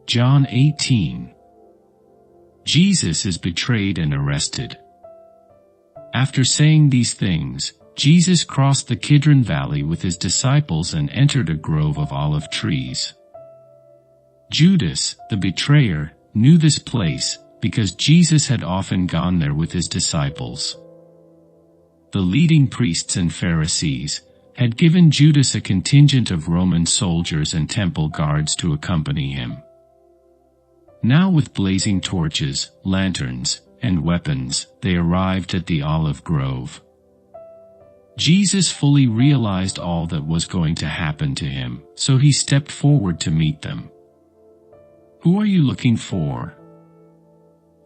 John 18. Jesus is betrayed and arrested. After saying these things, Jesus crossed the Kidron Valley with his disciples and entered a grove of olive trees. Judas, the betrayer, knew this place, because Jesus had often gone there with his disciples. The leading priests and Pharisees had given Judas a contingent of Roman soldiers and temple guards to accompany him. Now with blazing torches, lanterns, and weapons, they arrived at the olive grove. Jesus fully realized all that was going to happen to him, so he stepped forward to meet them. "Who are you looking for?"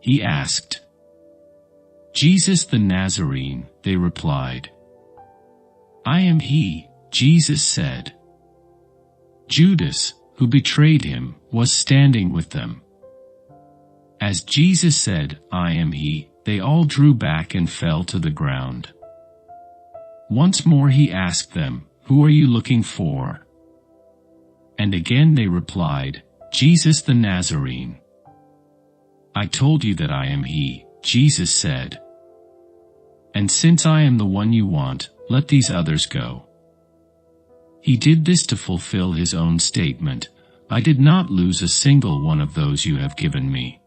he asked. "Jesus the Nazarene," they replied. "I am he," Jesus said. Judas, who betrayed him, was standing with them. As Jesus said, "I am he," they all drew back and fell to the ground. Once more he asked them, "Who are you looking for?" And again they replied, "Jesus the Nazarene." "I told you that I am he," Jesus said. "And since I am the one you want, let these others go." He did this to fulfill his own statement, "I did not lose a single one of those you have given me."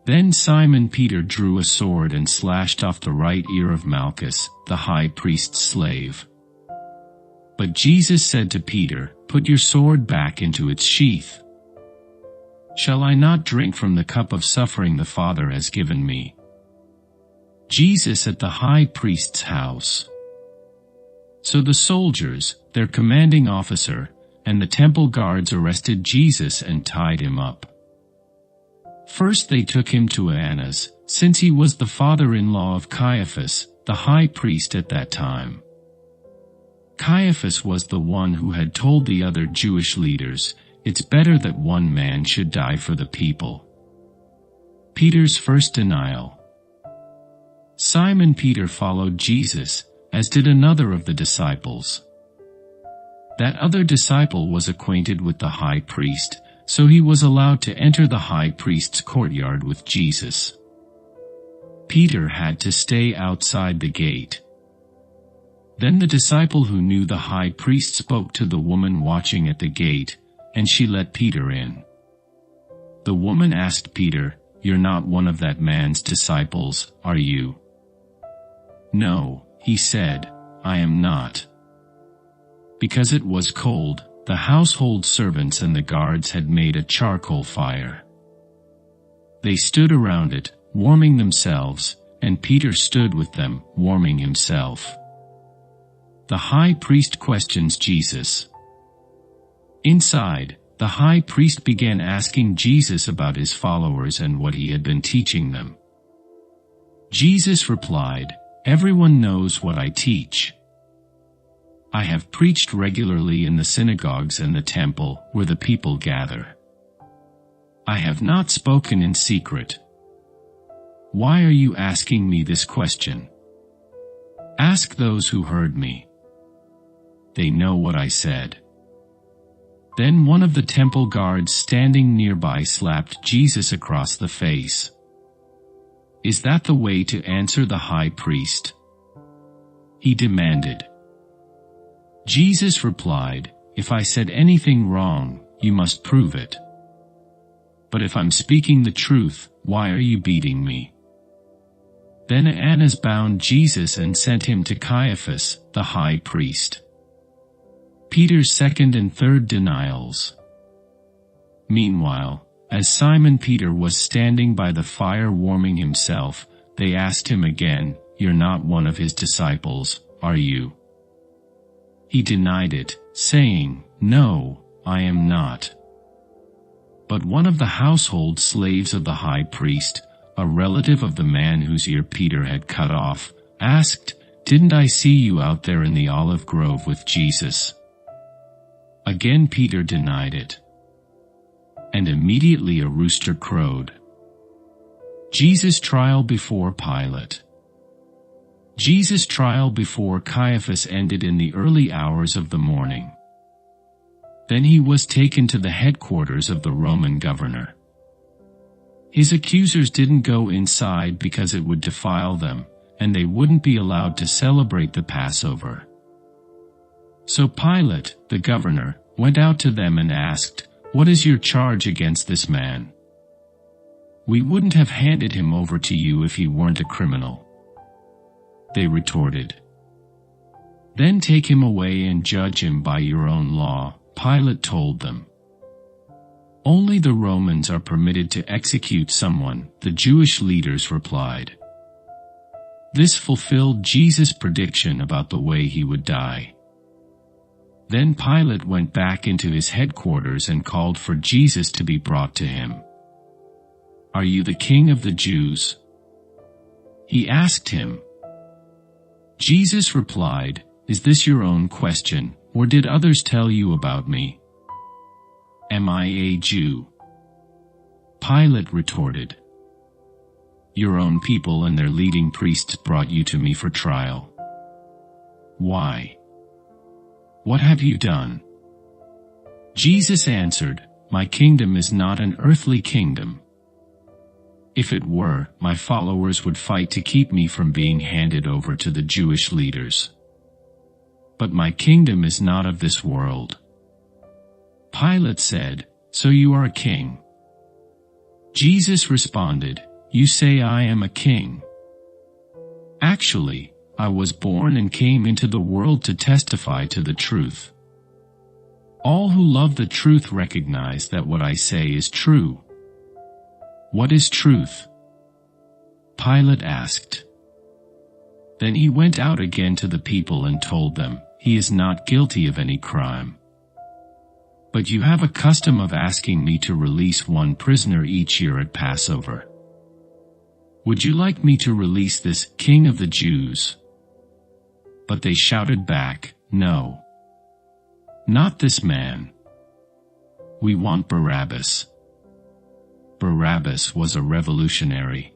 Then Simon Peter drew a sword and slashed off the right ear of Malchus, the high priest's slave. But Jesus said to Peter, "Put your sword back into its sheath. Shall I not drink from the cup of suffering the Father has given me?" Jesus at the high priest's house. So the soldiers, their commanding officer, and the temple guards arrested Jesus and tied him up. First they took him to Annas, since he was the father-in-law of Caiaphas, the high priest at that time. Caiaphas was the one who had told the other Jewish leaders, "It's better that one man should die for the people." Peter's first denial. Simon Peter followed Jesus, as did another of the disciples. That other disciple was acquainted with the high priest, so he was allowed to enter the high priest's courtyard with Jesus. Peter had to stay outside the gate. Then the disciple who knew the high priest spoke to the woman watching at the gate, and she let Peter in. The woman asked Peter, "You're not one of that man's disciples, are you?" "No," he said, "I am not." Because it was cold, the household servants and the guards had made a charcoal fire. They stood around it, warming themselves, and Peter stood with them, warming himself. The high priest questions Jesus. Inside, the high priest began asking Jesus about his followers and what he had been teaching them. Jesus replied, "Everyone knows what I teach. I have preached regularly in the synagogues and the temple, where the people gather. I have not spoken in secret. Why are you asking me this question? Ask those who heard me. They know what I said." Then one of the temple guards standing nearby slapped Jesus across the face. "Is that the way to answer the high priest?" he demanded. Jesus replied, "If I said anything wrong, you must prove it. But if I'm speaking the truth, why are you beating me?" Then Annas bound Jesus and sent him to Caiaphas, the high priest. Peter's second and third denials. Meanwhile, as Simon Peter was standing by the fire warming himself, they asked him again, "You're not one of his disciples, are you?" He denied it, saying, "No, I am not." But one of the household slaves of the high priest, a relative of the man whose ear Peter had cut off, asked, "Didn't I see you out there in the olive grove with Jesus?" Again Peter denied it. And immediately a rooster crowed. Jesus' trial before Pilate. Jesus' trial before Caiaphas ended in the early hours of the morning. Then he was taken to the headquarters of the Roman governor. His accusers didn't go inside because it would defile them, and they wouldn't be allowed to celebrate the Passover. So Pilate, the governor, went out to them and asked, "What is your charge against this man? We wouldn't have handed him over to you if he weren't a criminal." They retorted, "Then take him away and judge him by your own law," Pilate told them. "Only the Romans are permitted to execute someone," the Jewish leaders replied. This fulfilled Jesus' prediction about the way he would die. Then Pilate went back into his headquarters and called for Jesus to be brought to him. "Are you the king of the Jews?" he asked him. Jesus replied, "Is this your own question, or did others tell you about me? Am I a Jew?" Pilate retorted, "Your own people and their leading priests brought you to me for trial. Why? What have you done?" Jesus answered, "My kingdom is not an earthly kingdom. If it were, my followers would fight to keep me from being handed over to the Jewish leaders. But my kingdom is not of this world." Pilate said, "So you are a king?" Jesus responded, "You say I am a king. Actually, I was born and came into the world to testify to the truth. All who love the truth recognize that what I say is true." "What is truth?" Pilate asked. Then he went out again to the people and told them, "He is not guilty of any crime. But you have a custom of asking me to release one prisoner each year at Passover. Would you like me to release this King of the Jews?" But they shouted back, "No. Not this man. We want Barabbas." Barabbas was a revolutionary.